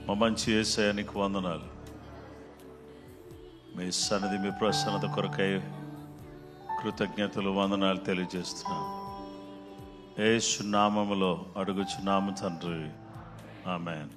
మా మంచి యేసయ్య నీకు వందనాలు. మీ సన్నిధి, మీ ప్రసన్నత కొరకై కృతజ్ఞతలు, వందనాలు తెలియజేస్తున్నాను. యేసు నామములో అడుగుచున్నాము తండ్రి, ఆమేన్.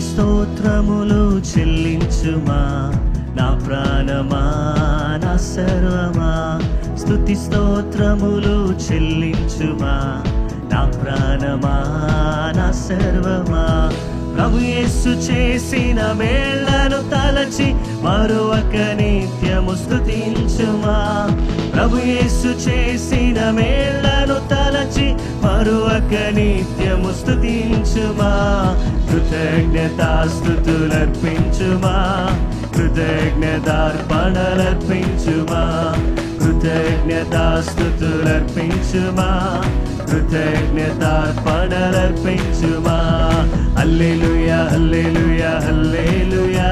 స్తోత్రములు చెల్లించుమా నా ప్రాణమా, నా సర్వమా. స్తుతి స్తోత్రములు చెల్లించుమా నా ప్రాణమా, నా సర్వమా. ప్రభు యేసు చేసిన మేళ్లను తలచి మరొక నిత్యము స్తుతించుమా. ప్రభు యేసు చేసిన మేళ్లను తలచి మరొక నిత్యము స్తుతించుమా. కృతజ్ఞతాస్తుతులర్పించుమా, కృతజ్ఞతార్పణలర్పించుమా. కృతజ్ఞతాస్తుతులర్పించుమా, కృతజ్ఞతార్పణలర్పించుమా. హల్లెలూయా హల్లెలూయా హల్లెలూయా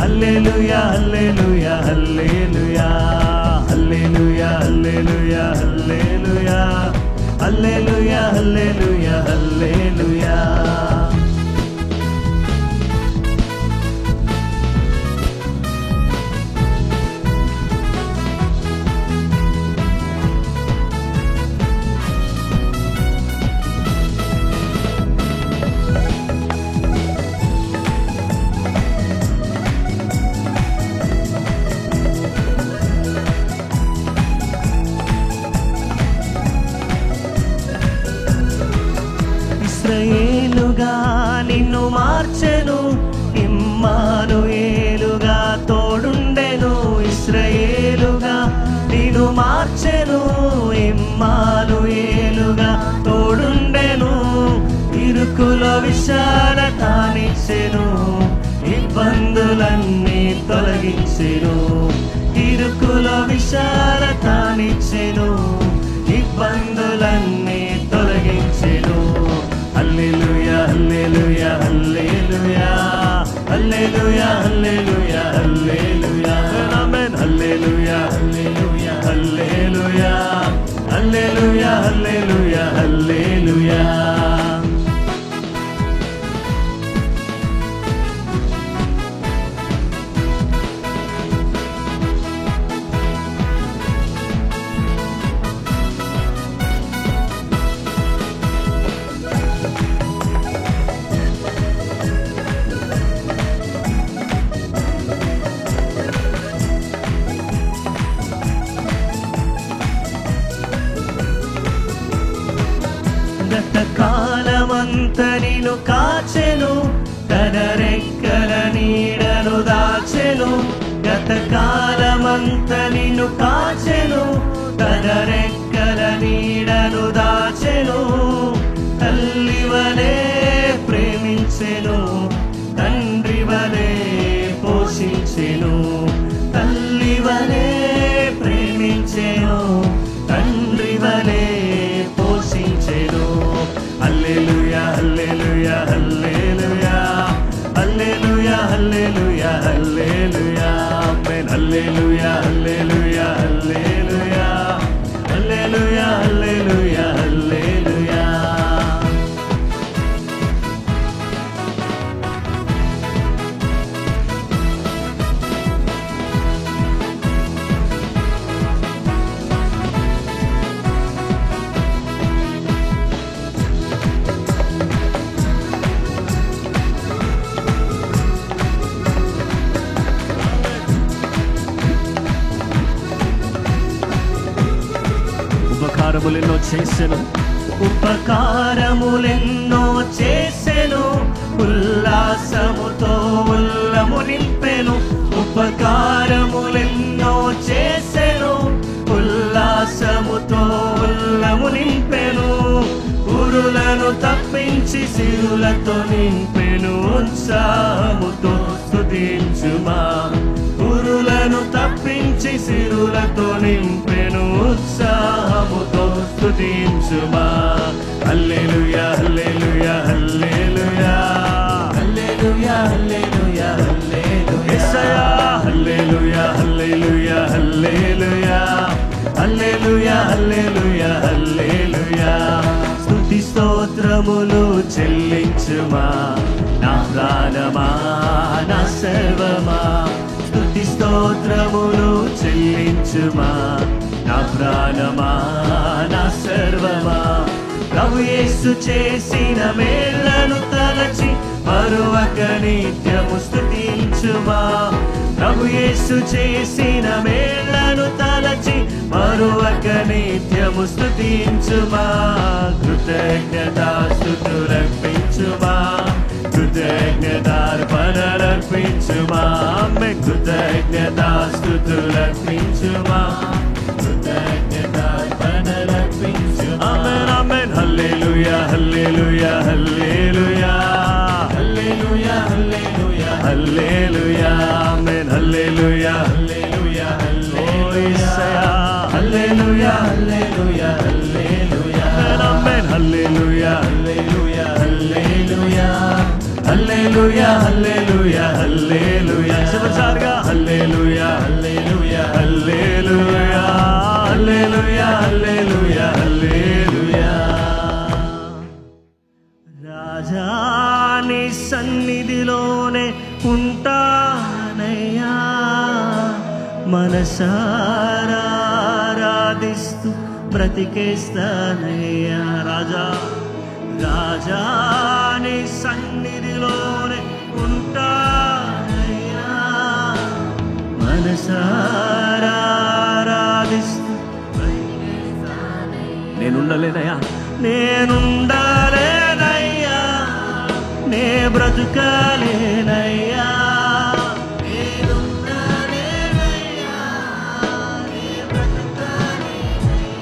హల్లెలూయా హల్లెలూయా హల్లెలూయా హల్లెలూయా హల్లెలూయా హల్లెలూయా హల్లెలూయా హల్లెలూయా హల్లెలూయా. ఇశ్రాయేలుగా నిన్ను మార్చెను, ఇమ్మానుయేలుగా తోడుండెను. ఇశ్రాయేలుగా నిన్ను మార్చెను, ఇమ్మానుయేలుగా తోడుండెను. ఇరుకులో విశాలతానిచ్చెను, ఇబ్బందులన్నీ తొలగించెను. ఇరుకులో విశాలతానిచ్చెను, ఇబ్బందులన్నీ తొలగించెను. హల్లెలూయా హల్లెలూయా హల్లెలూయా హల్లెలూయా హల్లెలూయా హల్లెలూయా ఆమేన్. హల్లెలూయా హల్లెలూయా హల్లెలూయా హల్లెలూయా హల్లెలూయా హల్లెలూయా. గతకాలమంత నిన్ను కాచెను, తన రెక్కల నీడను దాచెను. గతకాలమంత నిన్ను కాచెను, తన రెక్కల నీడను దాచెను. తల్లి వలె ప్రేమించెను, తండ్రి వలె పోషించెను. తల్లి వలె ప్రేమించెను, తండ్రి వలె పోషించెను. హల్లెలూయా హల్లెలూయా హల్లెలూయా హల్లెలూయా హల్లెలూయా హల్లెలూయా ఆమేన్. హల్లెలూయా హల్లెలూయా హల్లెలూయా హల్లెలూయా హల్లెలూయా హల్లెలూయా. ఉపకారములెన్నో చేసెను, ఉపకారములెన్నో చేసెను. ఉల్లాసముతో ఉల్లము నింపెను. ఉపకారములెన్నో చేసెను, ఉల్లాస ఉల్లాసముతో ఉల్లము నింపెను, ఉరులను తప్పించి సిరులతో నింపెను. ఉత్సాహముతో స్తుతించుమా, ఉరులను తప్పించి సిరులతో నింపెను. ఉత్సాహముతో స్తుతించుమా. హల్లెలూయా హల్లెలూయా హల్లెలూయా హల్లెలూయా హల్లెలూయా హల్లెలూయా యేసయ్యా. హల్లెలూయా హల్లెలూయా హల్లెలూయా హల్లెలూయా హల్లెలూయా హల్లెలూయా. స్తుతి స్తోత్రములు చెల్లించుమా నా ప్రాణమా నా సర్వమా. స్తుతి స్తోత్రములు చెల్లించుమా నా ప్రాణమా నా సర్వమా. ప్రభు యేసు చేసిన మేళ్లను తలచి మరువక నిత్యము స్తుతించుమా. ప్రభు యేసు చేసిన మేళ్లను తలచి మరువక నిత్యము స్తుతించుమా. కృతజ్ఞతాస్తుతులర్పించుమా, కృతజ్ఞతార్పణలర్పించుమా. కృతజ్ఞతాస్తుతులర్పించుమా, కృతజ్ఞతార్పణలర్పించుమా. ఆమేన్ ఆమేన్. హల్లెలూయా హల్లెలూయా హల్లెలూయా హల్లెలూయా హల్లెలూయా హల్లెలూయా. ఆమేన్. హల్లెలూయా హల్లెలూయా హల్లెలూయా హల్లెలూయా హల్లెలూయా హల్లెలూయా. ఆమేన్. హల్లెలూయా హల్లెలూయా హల్లెలూయా హల్లెలూయా హల్లెలూయా హల్లెలూయా. చివరిసారిగా హల్లెలూయా హల్లెలూయా హల్లెలూయా హల్లెలూయా హల్లెలూయా హల్లెలూయా. రాజా నీ సన్నిధిలోనే ఉంటానయ్యా, మనసారా ఆరాధిస్తూ బ్రతికేస్తానయ్యా. రాజా రాజా నీ సన్నిధిలోనే ఉంటానయ్యా, మనసారా ఆరాధిస్తూ బ్రతికేస్తానయ్యా. నేనుండలేనయ్యా నేనుండలేనయ్యా, నే బ్రతుకలేనయ్యా.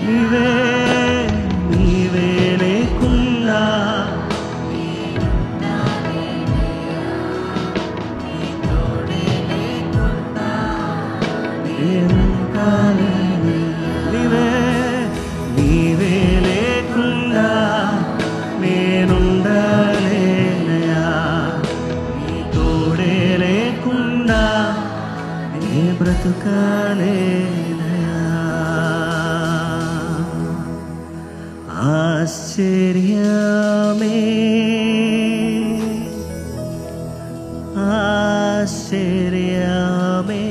నీవే నీవే లేకున్నా నీవే నీవే లేకున్నా నేనుండలేనయా. నీ తోడే లేకున్నా నే బ్రతుకలేనయా. ఆశ్చర్యమే ఆశ్చర్యమే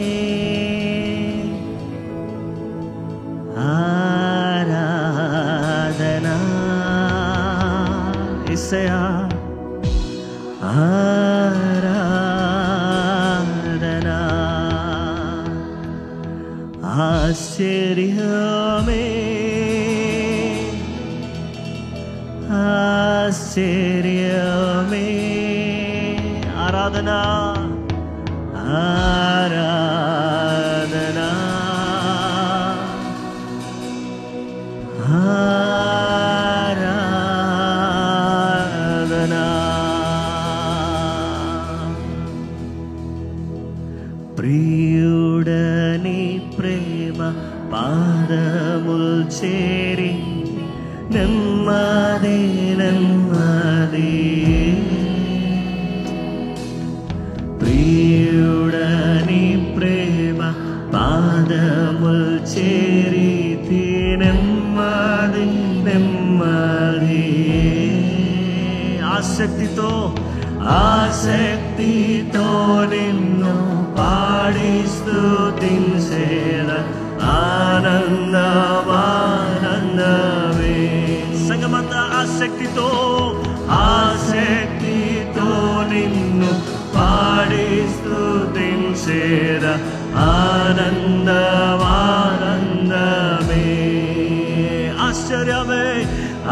ఆరాధనా యేసయ్యా. ఆరాధనా ఆశ్చర్యమే ఆశ్చర్యమే ఆరాధనా ఆరాధనా ఆరాధనా. ప్రియుడని ప్రేమ పాదముల్ చేరి నెమ్మది నెమ్మది. ప్రియుడని ప్రేమ పాదముల్ చేరి నెమ్మది నెమ్మది. ఆసక్తితో ఆసక్తితో నిన్ను పాడి స్తుతించేద ఆనందమానందమే. సంగమంతా ఆసక్తితో ఆసక్తితో నిన్ను పాడి స్తుతించేద ఆనందమానందమే. ఆశ్చర్యమే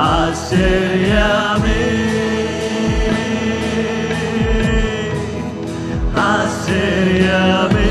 ఆశ్చర్యమే ఆశ్చర్యమే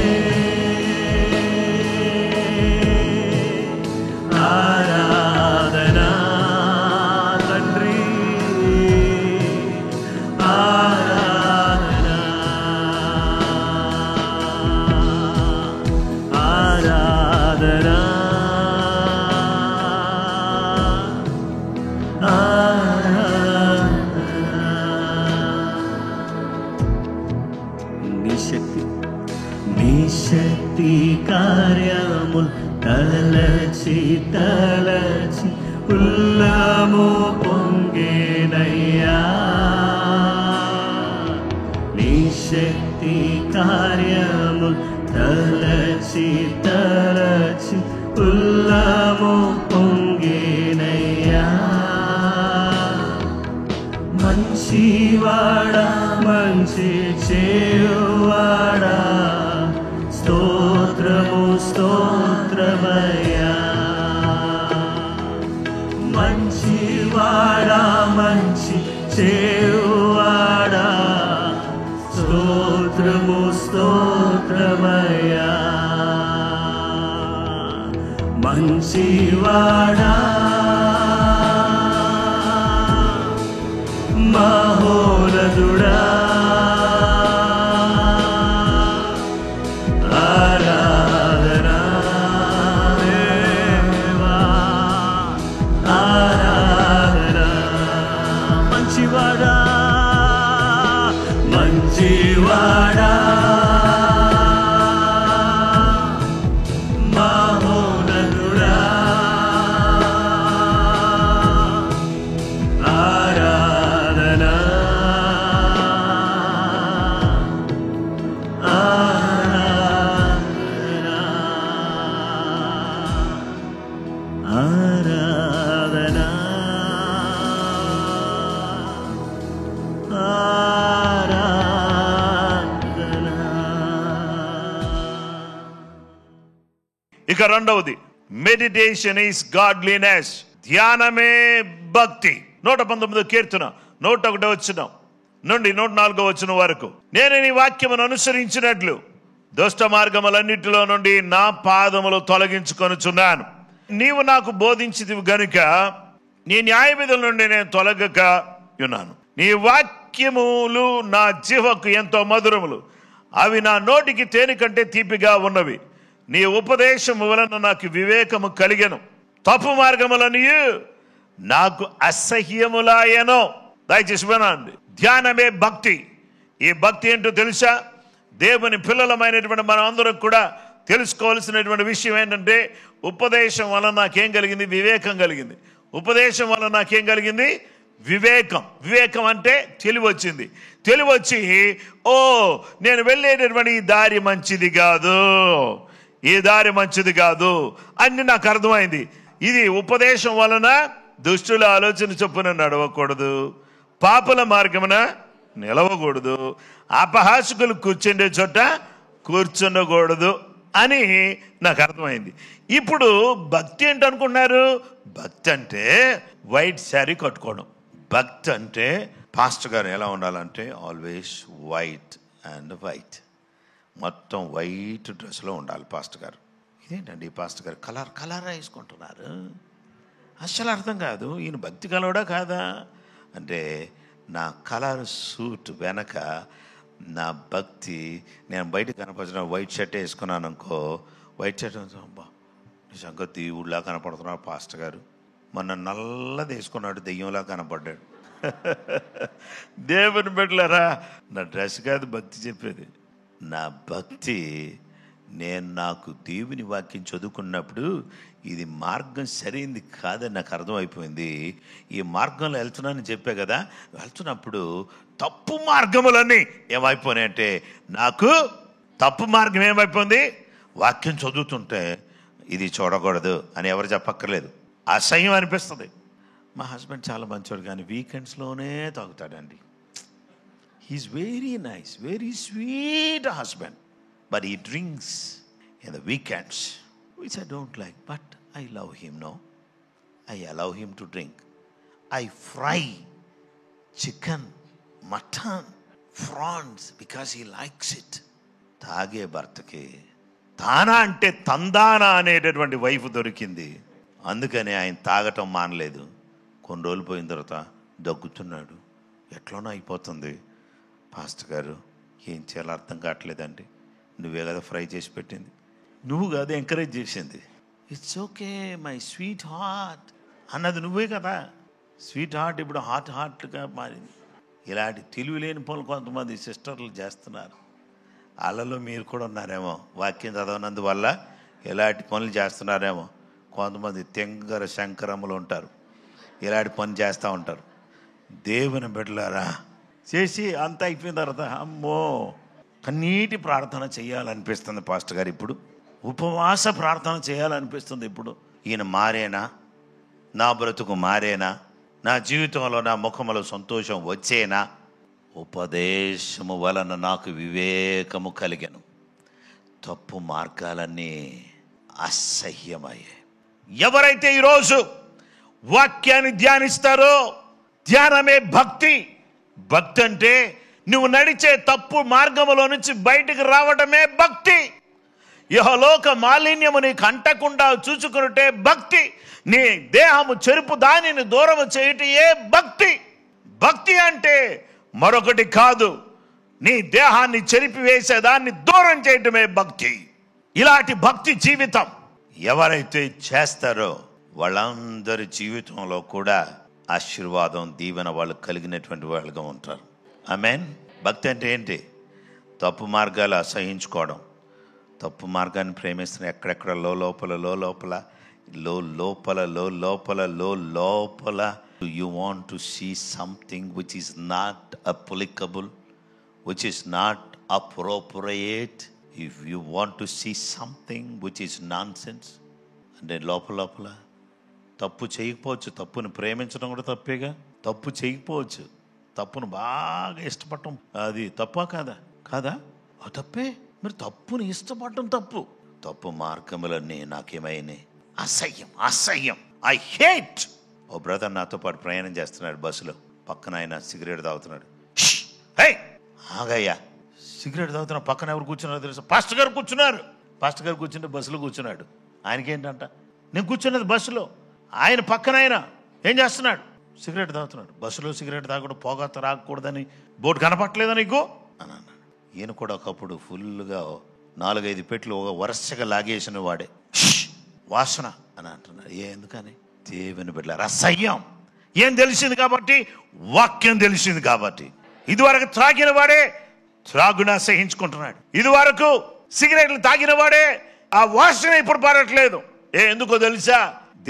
శక్తి కార్యముల్ తలచి తలచి ఉల్లము పొంగేనయ్యా. నీ శక్తి కార్యముల్ తలచి తలచి ఉల్లము పొంగేనయ్యా. మంచివాడా మంచి చేయువాడా స్తోత్రము స్తోత్రమయ్యా. మంచివాడా మంచి చేయువాడా స్తోత్రము స్తోత్రమయ్యా. మంచివాడా మహోన్నతుడా ఆరాధనా దేవా ఆరాధనా. మంచివాడా మంచివాడా మహోన్నతుడా ఆరాధనా ఆరాధనా ఆరాధనా ఆరాధనా. ఇక రెండవది, మెడిటేషన్ ఈస్ గాడ్లీనెస్. ధ్యానమే భక్తి. 119 కీర్తన 101 వచనం నుండి 104 వచనం వరకు. నేను నీ వాక్యమును అనుసరించినట్లు దుష్ట మార్గములన్నిటిలో నుండి నా పాదములు తొలగించుకొనుచున్నాను. నీవు నాకు బోధించితివి గనుక నీ న్యాయ విధుల నుండి నేను తొలగక ఉన్నాను. నీ వాక్యములు నా జీవకు ఎంతో మధురములు, అవి నా నోటికి తేనె కంటే తీపిగా ఉన్నవి. నీ ఉపదేశము వలన నాకు వివేకము కలిగెను, తప్పు మార్గములని నాకు అసహ్యములాయను. దయచేసి వినండి. ధ్యానమే భక్తి. ఈ భక్తి ఏంటో తెలుసా? దేవుని పిల్లలమైనటువంటి మనం అందరం కూడా తెలుసుకోవాల్సినటువంటి విషయం ఏంటంటే, ఉపదేశం వలన నాకేం కలిగింది? వివేకం కలిగింది. ఉపదేశం వలన నాకేం కలిగింది? వివేకం. వివేకం అంటే తెలివి వచ్చింది. తెలివి వచ్చి, ఓ నేను వెళ్ళేటటువంటి ఈ దారి మంచిది కాదు, ఈ దారి మంచిది కాదు అని నాకు అర్థమైంది. ఇది ఉపదేశం వలన దుష్టుల ఆలోచన చొప్పున నడవకూడదు, పాపుల మార్గమున నిలవకూడదు, అపహాసకులు కూర్చుండే చోట కూర్చుండకూడదు అని నాకు అర్థమైంది. ఇప్పుడు భక్తి ఏంటనుకున్నారు? భక్తి అంటే వైట్ శారీ కట్టుకోవడం. భక్తి అంటే పాస్టర్ గారు ఎలా ఉండాలంటే ఆల్వేస్ వైట్ అండ్ వైట్, మొత్తం వైట్ డ్రెస్లో ఉండాలి పాస్టర్ గారు. ఇదేంటండి పాస్టర్ గారు కలర్ వేసుకుంటున్నారు? అసలు అర్థం కాదు. ఈయన భక్తి కలవడా కాదా అంటే, నా కలర్ సూట్ వెనక నా భక్తి. నేను బయట కనపడిన వైట్ షర్ట్ వేసుకున్నాను అనుకో, వైట్ షర్ట్ అబ్బా నిజంగా దేవుడిలా కనపడుతున్నాడు పాస్టర్ గారు. మొన్న నల్లది వేసుకున్నాడు, దెయ్యంలా కనపడ్డాడు. దేవుని బిడ్డలారా, నా డ్రెస్ కాదు భక్తి చెప్పేది. నా భక్తి నేను నాకు దేవుని వాక్యం చదువుకున్నప్పుడు ఇది మార్గం సరైంది కాదని నాకు అర్థమైపోయింది. ఈ మార్గంలో వెళ్తున్నానని చెప్పే కదా, వెళ్తున్నప్పుడు తప్పు మార్గములన్నీ ఏమైపోయినాయంటే, నాకు తప్పు మార్గం ఏమైపోయింది? వాక్యం చదువుతుంటే ఇది చూడకూడదు అని ఎవరు చెప్పక్కర్లేదు, అసహ్యం అనిపిస్తుంది. మా హస్బెండ్ చాలా మంచోడు, కానీ వీకెండ్స్లోనే తాగుతాడండి. He is very nice, very sweet husband, but he drinks in the weekends, which I don't like, but I love him. No, I allow him to drink. I fry chicken, mutton, prawns because he likes it. తాగే భర్తకి తానా అంటే తందానా అనేటటువంటి wife దొరికింది. అందుకని ఆయన తాగటం మానలేదు. కొన్ని రోజులు పోయిన తర్వాత దగ్గుతున్నాడు, ఎట్లోనో అయిపోతుంది. పాస్టర్ గారు ఏం చేయాలో అర్థం కావట్లేదండి. నువ్వే కదా ఫ్రై చేసి పెట్టింది, నువ్వు కాదు ఎంకరేజ్ చేసింది. It's okay my sweet heart అన్నది నువ్వే కదా. స్వీట్ హార్ట్ ఇప్పుడు హార్ట్గా మారింది. ఇలాంటి తెలివి లేని పనులు కొంతమంది సిస్టర్లు చేస్తున్నారు. వాళ్ళలో మీరు కూడా ఉన్నారేమో. వాక్యం చదవనందువల్ల ఇలాంటి పనులు చేస్తున్నారేమో. కొంతమంది తెంగర శంకరములు ఉంటారు, ఇలాంటి పని చేస్తూ ఉంటారు. దేవుని బిడ్డలారా, చేసి అంత అయిపోయిన తర్వాత అమ్మో కన్నీటి ప్రార్థన చేయాలనిపిస్తుంది పాస్టర్ గారు. ఇప్పుడు ఉపవాస ప్రార్థన చేయాలనిపిస్తుంది. ఇప్పుడు ఈయన మారేనా, నా బ్రతుకు మారేనా, నా జీవితంలో నా ముఖములో సంతోషం వచ్చేనా, ఉపదేశము వలన నాకు వివేకము కలిగెను, తప్పు మార్గాలన్నీ అసహ్యమయ్యాయి. ఎవరైతే ఈరోజు వాక్యాన్ని ధ్యానిస్తారో, ధ్యానమే భక్తి. భక్తి అంటే నువ్వు నడిచే తప్పు మార్గములో నుంచి బయటికి రావడమే భక్తి. యెహోలోక మాలిన్యము నీకు అంటకుండా చూచుకున్నట్టే భక్తి. నీ దేహము చెరుపు దానిని దూరము చేయటయే భక్తి. భక్తి అంటే మరొకటి కాదు, నీ దేహాన్ని చెరిపివేసేదాన్ని దూరం చేయటమే భక్తి. ఇలాంటి భక్తి జీవితం ఎవరైతే చేస్తారో వాళ్ళందరి జీవితంలో కూడా ఆశీర్వాదం, దీవెన వాళ్ళు కలిగినటువంటి వాళ్ళుగా ఉంటారు. ఆమేన్. భక్తి అంటే ఏంటి? తప్పు మార్గాలు అసహించుకోవడం, తప్పు మార్గాన్ని ప్రేమిస్తున్న ఎక్కడెక్కడ లోపల you want to see something which is not applicable, which is not appropriate, if you want to see something which is nonsense, అంటే లోపల తప్పు చేయకపోవచ్చు. తప్పుని ప్రేమించడం కూడా తప్పేగా. తప్పు చేయకపోవచ్చు, తప్పును బాగా ఇష్టపడటం అది తప్పా కాదా? కాదా? తప్పే. మీరు తప్పుని ఇష్టపడటం తప్పు. తప్పు మార్గములన్నీ నాకేమైనాయి అసహ్యం. I hate. ఓ బ్రదర్ నాతో పాటు ప్రయాణం చేస్తున్నాడు బస్సులో. పక్కన ఆయన సిగరెట్ తాగుతున్నాడు. ఆగయ్యా, సిగరెట్ తాగుతున్నా. పక్కన ఎవరు కూర్చున్నారో తెలుసు? పాస్టర్ గారు కూర్చున్నారు. పాస్టర్ గారు కూర్చుంటే బస్సులో కూర్చున్నాడు. ఆయనకేంటంట, నేను కూర్చున్నది బస్సులో, ఆయన పక్కన ఆయన ఏం చేస్తున్నాడు? సిగరెట్ తాగుతున్నాడు. బస్సులో సిగరెట్ తాగకూడదు, పొగ తాగకూడదని బోర్డు కనపట్లేదా నీకు అని అన్నాడు. ఈయన కూడా ఒకప్పుడు ఫుల్గా 4-5 పెట్లు ఒక వరుసగా లాగేసిన వాడే. వాసన అని అంటున్నాడు. ఎందుకని? దేవుని బిడ్డలారా, అసహ్యం. ఏం తెలిసింది కాబట్టి? వాక్యం తెలిసింది కాబట్టి. ఇదివరకు త్రాగిన వాడే త్రాగును అసహించుకుంటున్నాడు. ఇదివరకు సిగరెట్లు తాగిన వాడే ఆ వాసన ఇప్పుడు పడట్లేదు. ఎందుకో తెలుసా?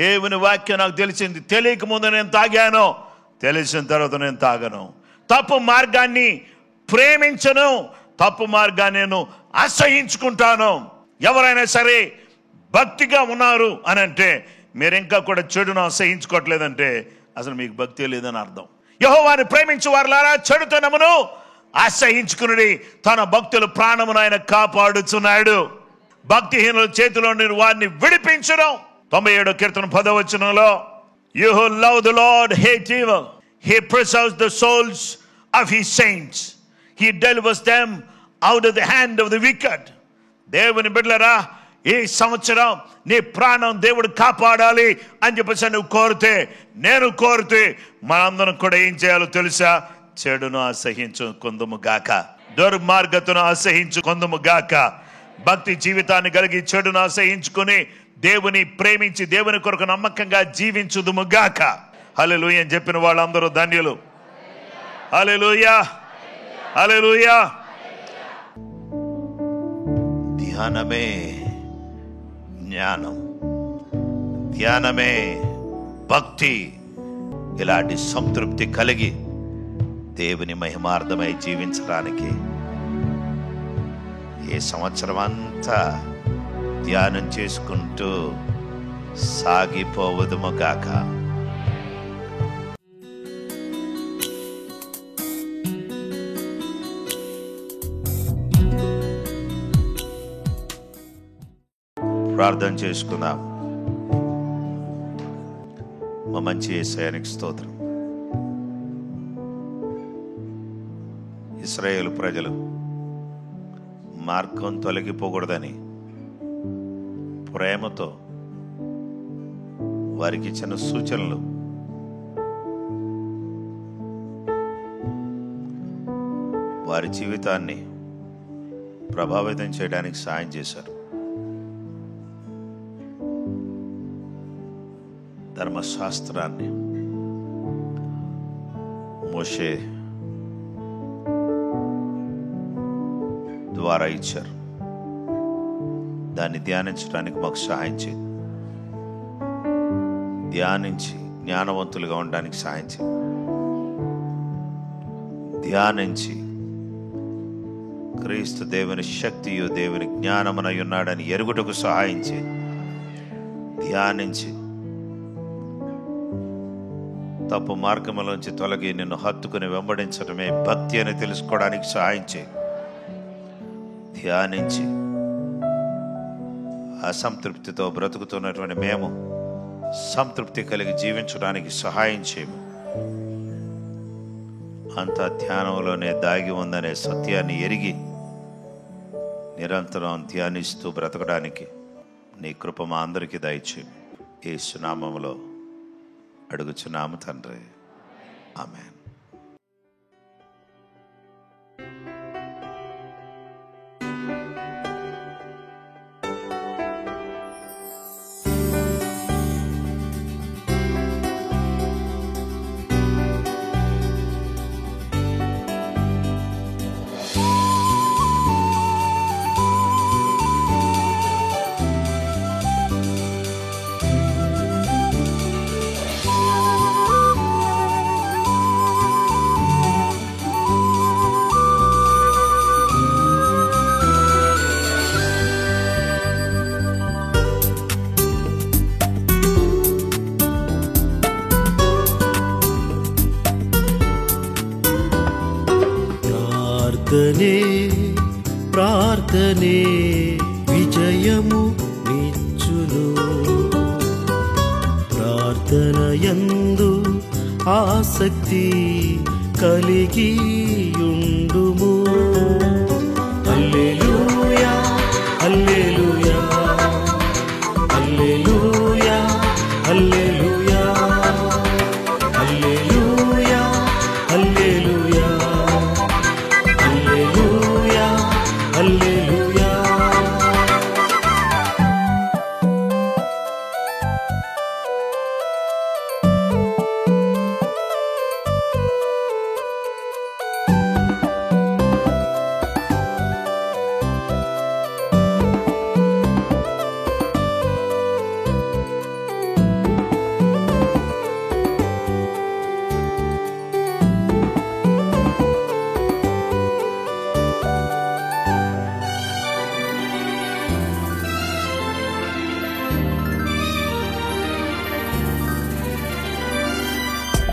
దేవుని వాక్యం నాకు తెలిసింది. తెలియక ముందు నేను తాగాను, తెలిసిన తర్వాత నేను తాగను. తప్పు మార్గాన్ని ప్రేమించను, తప్పు మార్గాన్ని నేను అసహించుకుంటాను. ఎవరైనా సరే భక్తిగా ఉన్నారు అని అంటే, మీరు ఇంకా కూడా చెడును అసహించుకోవట్లేదంటే అసలు మీకు భక్తి లేదని అర్థం. యెహోవాను ప్రేమించు వారులారా, చెడుతనమును అసహించుకుని తన భక్తుల ప్రాణమును ఆయన కాపాడుచున్నాడు. భక్తిహీనుల చేతిలో నేను వారిని విడిపించడం. 97వ కీర్తన 10వ వచనంలో, You who love the Lord hate evil. He preserves the souls of his saints. He delivers them out of the hand of the wicked. దేవుని బిడ్డలారా, ఈ సంవత్సరం నీ ప్రాణం దేవుడు కాపాడాలి అని చెప్పేసి నువ్వు కోరితే, నేను కోరితే, మనందరం కూడా ఏం చేయాలో తెలుసా? చెడును అసహించుకొందుము గాక, దుర్మార్గతను అసహించుకొందుము గాక. భక్తి జీవితాన్ని కలిగి చెడును అసహించుకుని దేవుని ప్రేమించి దేవుని కొరకు నమ్మకంగా జీవించుదుము గాక. హల్లెలూయా అని చెప్పిన వాళ్ళందరూ ధన్యులు. హల్లెలూయా, హల్లెలూయా. ధ్యానమే జ్ఞానం, ధ్యానమే భక్తి. ఇలాంటి సంతృప్తి కలిగి దేవుని మహిమార్థమై జీవించడానికి ఈ సంవత్సరం అంతా ధ్యానం చేసుకుంటూ సాగిపోవదుము గాక. ప్రార్థన చేసుకుందాం. మా మంచి యేసయ్యానికి స్తోత్రం. ఇశ్రాయేలు ప్రజలు మార్గం తొలగిపోకూడదని ప్రేమతో వారికి ఇచ్చిన సూచనలు వారి జీవితాన్ని ప్రభావితం చేయడానికి సాయం చేశారు. ధర్మశాస్త్రాన్ని మోషే ద్వారా ఇచ్చారు. దాన్ని ధ్యానించడానికి మాకు సహాయం చేయండి. ధ్యానించి జ్ఞానవంతులుగా ఉండడానికి సహాయం చేయండి. ధ్యానించి క్రీస్తు దేవుని శక్తియు దేవుని జ్ఞానమునై ఉన్నాడని ఎరుగుటకు సహాయం చేయండి. ధ్యానించి తప్పు మార్గంలోంచి తొలగి నిన్ను హత్తుకుని వెంబడించడమే భక్తి అని తెలుసుకోవడానికి సహాయం చేయండి. ధ్యానించి అసంతృప్తితో బ్రతుకుతున్నటువంటి మేము సంతృప్తి కలిగి జీవించడానికి సహాయం చేయము. అంతా ధ్యానంలోనే దాగి ఉందనే సత్యాన్ని ఎరిగి నిరంతరం ధ్యానిస్తూ బ్రతకడానికి నీ కృప మా అందరికీ దయచేయము. యేసు నామములో అడుగుచున్నాము తండ్రి, ఆమేన్. ప్రార్థనే విజయము నిచ్చును. ప్రార్థనయందు ఆసక్తి కలిగియుండుము. హల్లెలూయా హల్లెలూయా హల్లెలూయా హల్లెలూయా హల్లెలూయా హల్లెలూయా హల్లెలూయా హల్లెలూయా.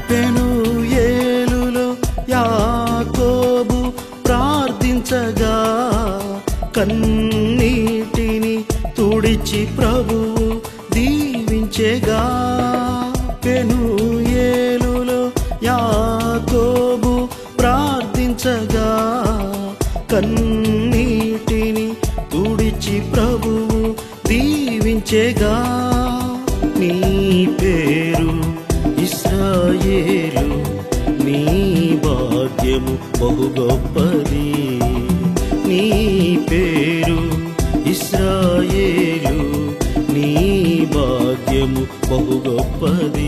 పెనూయేలులో యాకోబు ప్రార్థించగా కన్నీటిని తుడిచి ప్రభువు దీవించెగా. పెనూయేలులో యాకోబు ప్రార్థించగా కన్నీటిని తుడిచి ప్రభువు దీవించెగా. నీ పేరు ఇశ్రాయేలు, నీ భాగ్యము బహు గొప్పది. నీ పేరు ఇశ్రాయేలు, నీ భాగ్యము బహు గొప్పది.